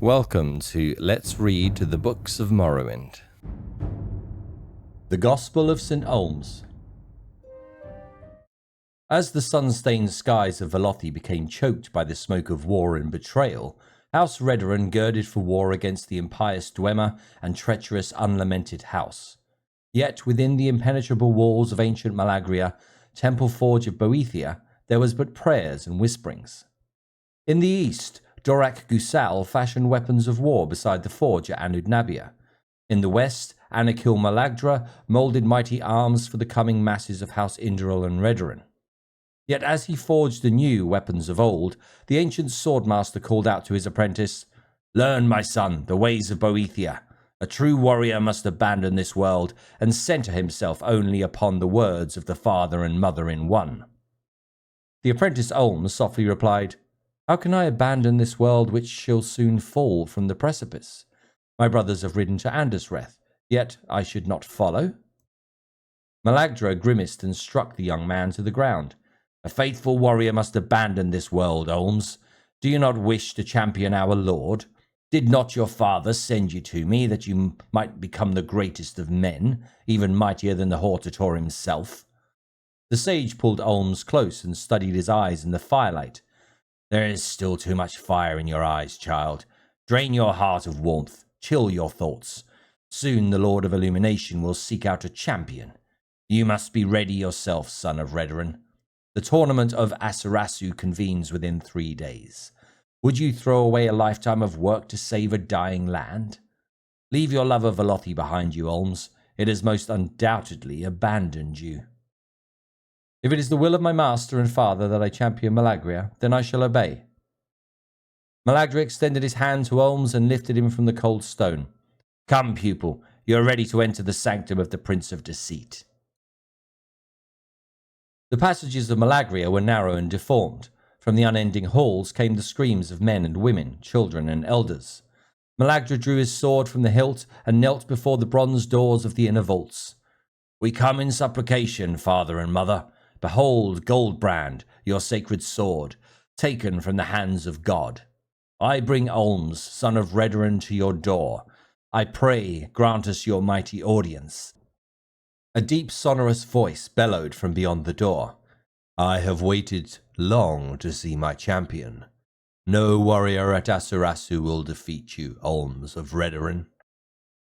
Welcome to Let's Read the Books of Morrowind. The Gospel of St. Olms. As the sun-stained skies of Velothi became choked by the smoke of war and betrayal, House Redoran girded for war against the impious Dwemer and treacherous unlamented house. Yet within the impenetrable walls of ancient Malagria, temple forge of Boethia, there was but prayers and whisperings. In the east, Dorak Gusal fashioned weapons of war beside the forge at Anudnabia. In the west, Anakil Malagdra moulded mighty arms for the coming masses of House Inderal and Redoran. Yet as he forged the new weapons of old, the ancient swordmaster called out to his apprentice, "Learn, my son, the ways of Boethia. A true warrior must abandon this world and center himself only upon the words of the Father and Mother in one." The apprentice Olms softly replied, "How can I abandon this world which shall soon fall from the precipice? My brothers have ridden to Andesreth, yet I should not follow?" Malagdra grimaced and struck the young man to the ground. "A faithful warrior must abandon this world, Olms. Do you not wish to champion our Lord? Did not your father send you to me that you might become the greatest of men, even mightier than the Hortator himself?" The sage pulled Olms close and studied his eyes in the firelight. "There is still too much fire in your eyes, child. Drain your heart of warmth. Chill your thoughts. Soon the Lord of Illumination will seek out a champion. You must be ready yourself, son of Redoran. The tournament of Asurasu convenes within 3 days. Would you throw away a lifetime of work to save a dying land? Leave your love of Velothi behind you, Olms. It has most undoubtedly abandoned you." "If it is the will of my master and father that I champion Malagria, then I shall obey." Malagdra extended his hand to Olms and lifted him from the cold stone. "Come, pupil, you are ready to enter the sanctum of the Prince of Deceit." The passages of Malagria were narrow and deformed. From the unending halls came the screams of men and women, children and elders. Malagdra drew his sword from the hilt and knelt before the bronze doors of the inner vaults. "We come in supplication, father and mother. Behold, Goldbrand, your sacred sword, taken from the hands of God. I bring Olms, son of Redoran, to your door. I pray, grant us your mighty audience." A deep, sonorous voice bellowed from beyond the door. "I have waited long to see my champion. No warrior at Asurasu will defeat you, Olms of Redoran.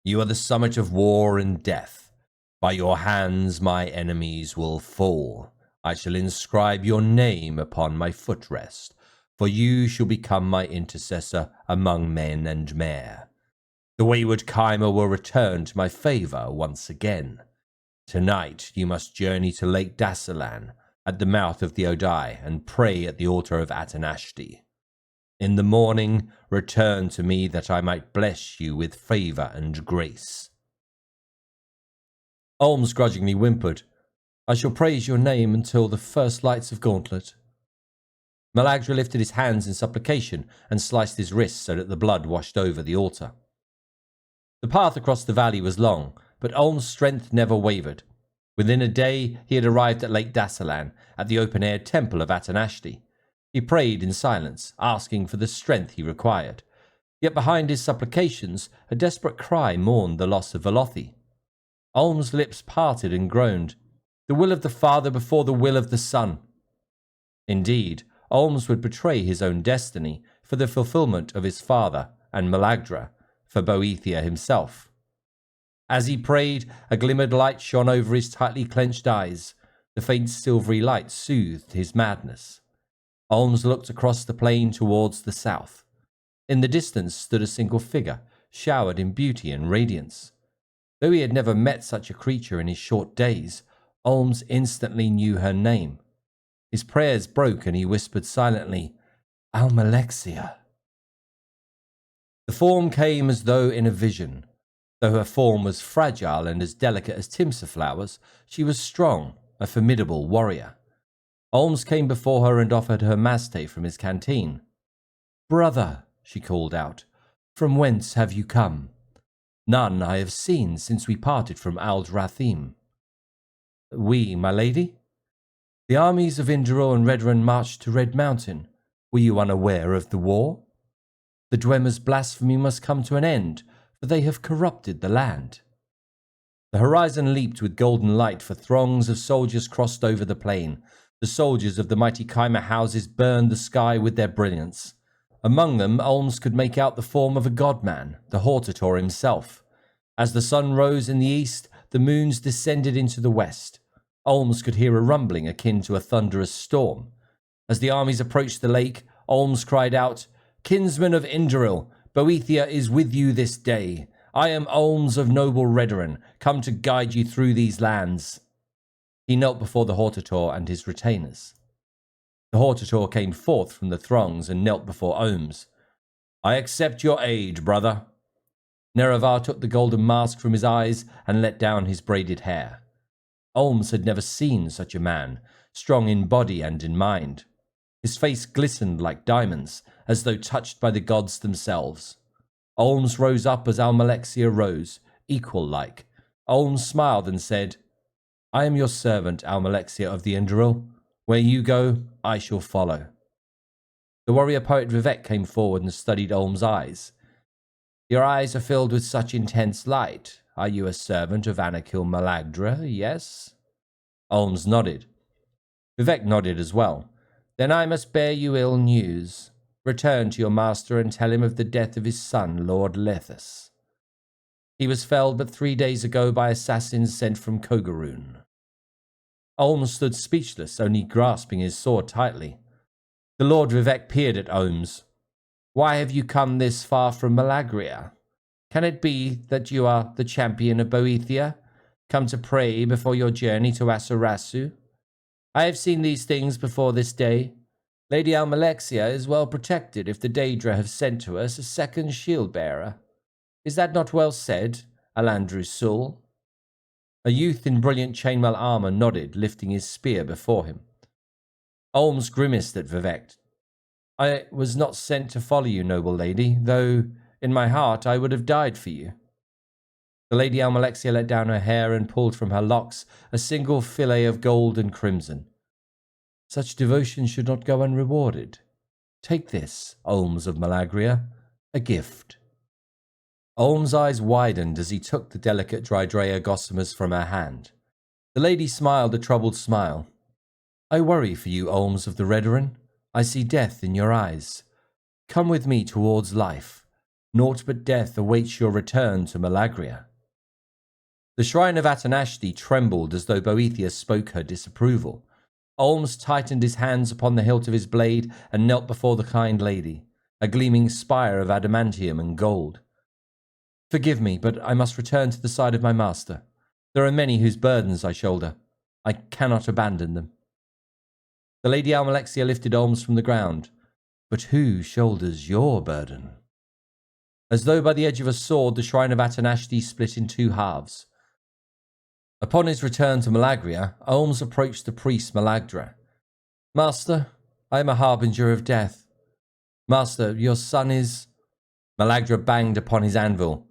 You are the summit of war and death. By your hands my enemies will fall. I shall inscribe your name upon my footrest, for you shall become my intercessor among men and mare. The wayward Chimer will return to my favor once again. Tonight you must journey to Lake Dassalan at the mouth of the Odai and pray at the altar of Atanashti. In the morning return to me that I might bless you with favor and grace." Olms grudgingly whimpered, "I shall praise your name until the first lights of Gauntlet." Malagdra lifted his hands in supplication and sliced his wrists so that the blood washed over the altar. The path across the valley was long, but Olms' strength never wavered. Within a day he had arrived at Lake Dassalan, at the open-air temple of Atanashti. He prayed in silence, asking for the strength he required. Yet behind his supplications, a desperate cry mourned the loss of Velothi. Olms' lips parted and groaned, "The will of the Father before the will of the Son." Indeed, Olms would betray his own destiny for the fulfillment of his father, and Malagdra for Boethia himself. As he prayed, a glimmered light shone over his tightly clenched eyes. The faint silvery light soothed his madness. Olms looked across the plain towards the south. In the distance stood a single figure, showered in beauty and radiance. Though he had never met such a creature in his short days, Olms instantly knew her name. His prayers broke and he whispered silently, "Almalexia." The form came as though in a vision. Though her form was fragile and as delicate as timsa flowers, she was strong, a formidable warrior. Olms came before her and offered her maste from his canteen. "Brother," she called out, "from whence have you come?" "None I have seen since we parted from Aldrathim." "We, my lady?" "The armies of Inderal and Redoran marched to Red Mountain. Were you unaware of the war?" The Dwemer's blasphemy must come to an end, for they have corrupted the land. The horizon leaped with golden light, for throngs of soldiers crossed over the plain. The soldiers of the mighty Chimer houses burned the sky with their brilliance. Among them, Olms could make out the form of a godman, the Hortator himself. As the sun rose in the east, the moons descended into the west. Olms could hear a rumbling akin to a thunderous storm. As the armies approached the lake, Olms cried out, "Kinsmen of Indoril, Boethia is with you this day. I am Olms of noble Redoran, come to guide you through these lands." He knelt before the Hortator and his retainers. The Hortator came forth from the throngs and knelt before Olms. "I accept your aid, brother." Nerevar took the golden mask from his eyes and let down his braided hair. Olms had never seen such a man, strong in body and in mind. His face glistened like diamonds, as though touched by the gods themselves. Olms rose up as Almalexia rose, equal-like. Olms smiled and said, "I am your servant, Almalexia of the Indoril. Where you go, I shall follow." The warrior poet Vivek came forward and studied Olms' eyes. "Your eyes are filled with such intense light. Are you a servant of Anakil Malagdra, yes?" Olms nodded. Vivek nodded as well. "Then I must bear you ill news. Return to your master and tell him of the death of his son, Lord Lethus. He was felled but 3 days ago by assassins sent from Kogaroon." Olms stood speechless, only grasping his sword tightly. The Lord Vivek peered at Olms. "Why have you come this far from Malagria? Can it be that you are the champion of Boethia, come to pray before your journey to Asurasu? I have seen these things before this day. Lady Almalexia is well protected if the Daedra have sent to us a second shield-bearer. Is that not well said, Alandru Sul?" A youth in brilliant chainmail armour nodded, lifting his spear before him. Olms grimaced at Vivek. "I was not sent to follow you, noble lady, though in my heart I would have died for you." The Lady Almalexia let down her hair and pulled from her locks a single fillet of gold and crimson. "Such devotion should not go unrewarded. Take this, Olms of Malagria, a gift." Olms' eyes widened as he took the delicate Drydrea gossamers from her hand. The lady smiled a troubled smile. "I worry for you, Olms of the Redoran. I see death in your eyes. Come with me towards life. Naught but death awaits your return to Malagria." The shrine of Atanashti trembled as though Boethia spoke her disapproval. Olms tightened his hands upon the hilt of his blade and knelt before the kind lady, a gleaming spire of adamantium and gold. "Forgive me, but I must return to the side of my master. There are many whose burdens I shoulder. I cannot abandon them." The Lady Almalexia lifted Olms from the ground. "But who shoulders your burden?" As though by the edge of a sword, the shrine of Atanashti split in 2 halves. Upon his return to Malagria, Olms approached the priest Malagdra. "Master, I am a harbinger of death. Master, your son is—" Malagdra banged upon his anvil.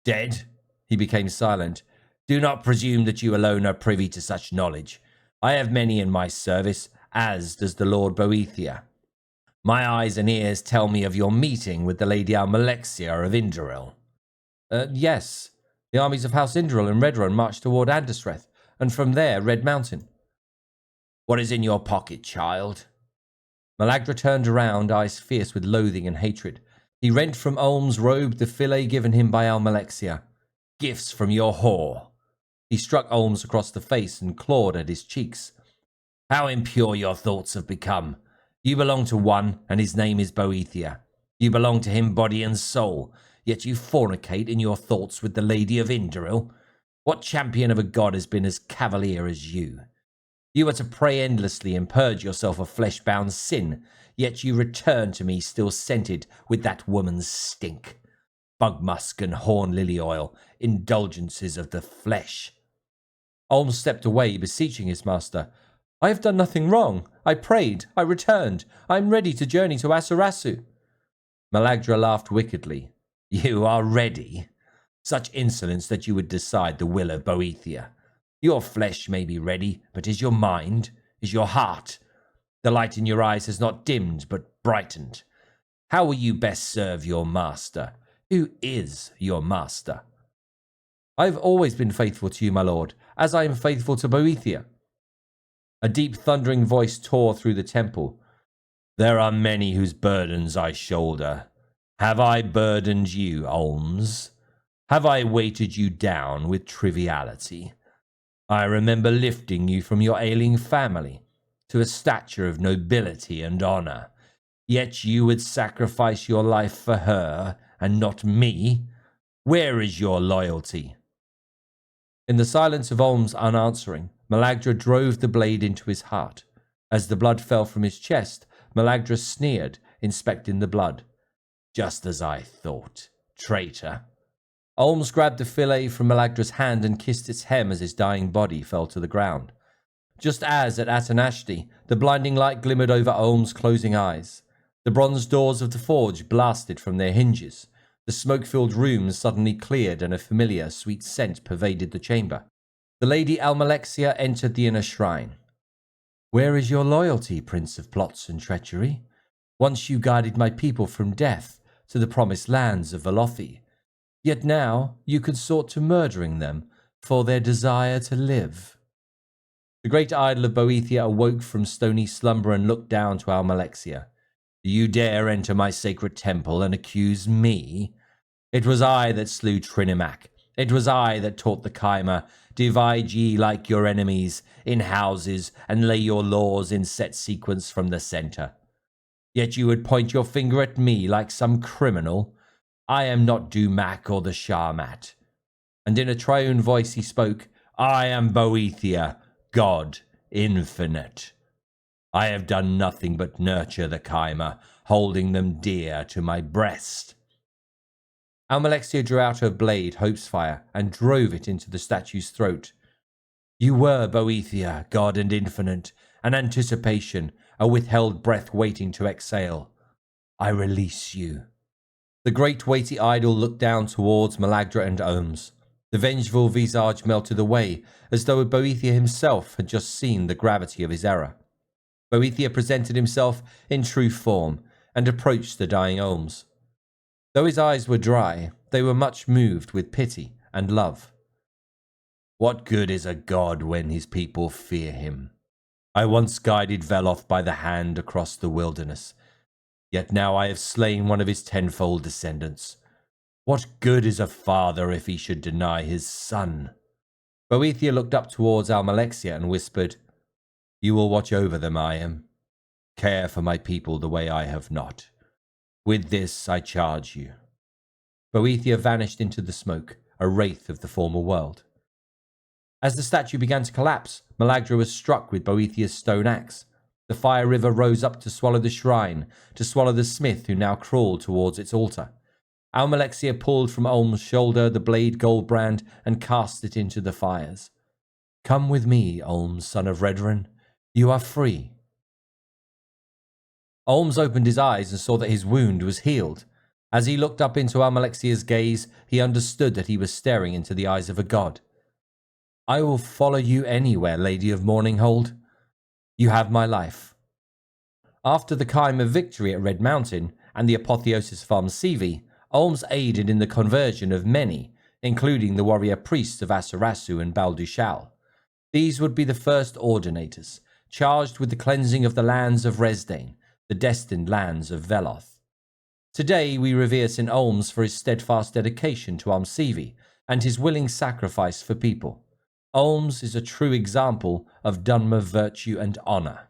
"Dead?" He became silent. "Do not presume that you alone are privy to such knowledge. I have many in my service, as does the Lord Boethia. My eyes and ears tell me of your meeting with the Lady Almalexia of Indoril." Yes. The armies of House Indoril and Redoran marched toward Andesreth, and from there Red Mountain." "What is in your pocket, child?" Malagdra turned around, eyes fierce with loathing and hatred. He rent from Olms' robe the fillet given him by Almalexia. "Gifts from your whore." He struck Olms across the face and clawed at his cheeks. "How impure your thoughts have become. You belong to one, and his name is Boethia. You belong to him body and soul, yet you fornicate in your thoughts with the Lady of Indoril. What champion of a god has been as cavalier as you? You are to pray endlessly and purge yourself of flesh-bound sin, yet you return to me still scented with that woman's stink. Bug musk and horn lily oil, indulgences of the flesh." Olms stepped away, beseeching his master. "I have done nothing wrong. I prayed. I returned. I am ready to journey to Asurasu." Malagdra laughed wickedly. "You are ready? Such insolence that you would decide the will of Boethia. Your flesh may be ready, but is your mind? Is your heart? The light in your eyes has not dimmed, but brightened. How will you best serve your master? Who is your master? I have always been faithful to you, my lord, as I am faithful to Boethia. A deep thundering voice tore through the temple. There are many whose burdens I shoulder. Have I burdened you, Olms? Have I weighted you down with triviality? I remember lifting you from your ailing family to a stature of nobility and honor. Yet you would sacrifice your life for her and not me? Where is your loyalty? In the silence of Olms unanswering, Malagdra drove the blade into his heart. As the blood fell from his chest, Malagdra sneered, inspecting the blood. Just as I thought, traitor. Olms grabbed the fillet from Malagdra's hand and kissed its hem as his dying body fell to the ground. Just as at Atanashti, the blinding light glimmered over Olms' closing eyes. The bronze doors of the forge blasted from their hinges. The smoke-filled rooms suddenly cleared and a familiar, sweet scent pervaded the chamber. The Lady Almalexia entered the inner shrine. Where is your loyalty, Prince of Plots and Treachery? Once you guided my people from death to the promised lands of Velothi. Yet now you consort to murdering them for their desire to live. The great idol of Boethia awoke from stony slumber and looked down to Almalexia. Do you dare enter my sacred temple and accuse me? It was I that slew Trinimac. It was I that taught the Chimer, divide ye like your enemies in houses and lay your laws in set sequence from the centre. Yet you would point your finger at me like some criminal. I am not Dumac or the Sharmat. And in a triune voice he spoke, I am Boethia, God, infinite. I have done nothing but nurture the Chimer, holding them dear to my breast. Almalexia drew out her blade, Hope's Fire, and drove it into the statue's throat. You were Boethia, God and infinite, an anticipation, a withheld breath waiting to exhale. I release you. The great weighty idol looked down towards Malagdra and Olms. The vengeful visage melted away, as though Boethia himself had just seen the gravity of his error. Boethia presented himself in true form, and approached the dying Olms. Though his eyes were dry, they were much moved with pity and love. What good is a god when his people fear him? I once guided Veloth by the hand across the wilderness, yet now I have slain one of his tenfold descendants. What good is a father if he should deny his son? Boethia looked up towards Almalexia and whispered, You will watch over them, I am. Care for my people the way I have not. With this I charge you. Boethia vanished into the smoke, a wraith of the former world. As the statue began to collapse, Malagdra was struck with Boethia's stone axe. The fire river rose up to swallow the shrine, to swallow the smith who now crawled towards its altar. Almalexia pulled from Olm's shoulder the blade Goldbrand and cast it into the fires. Come with me, Olms, son of Redren. You are free. Olms opened his eyes and saw that his wound was healed. As he looked up into Almalexia's gaze, he understood that he was staring into the eyes of a god. I will follow you anywhere, Lady of Mourninghold. You have my life. After the Chimer victory at Red Mountain and the apotheosis of Almsivi, Olms aided in the conversion of many, including the warrior priests of Asarasu and Baldushal. These would be the first ordinators, charged with the cleansing of the lands of Resdain, the destined lands of Veloth. Today we revere St. Olms for his steadfast dedication to Almsivi and his willing sacrifice for people. Olms is a true example of Dunmer virtue and honour.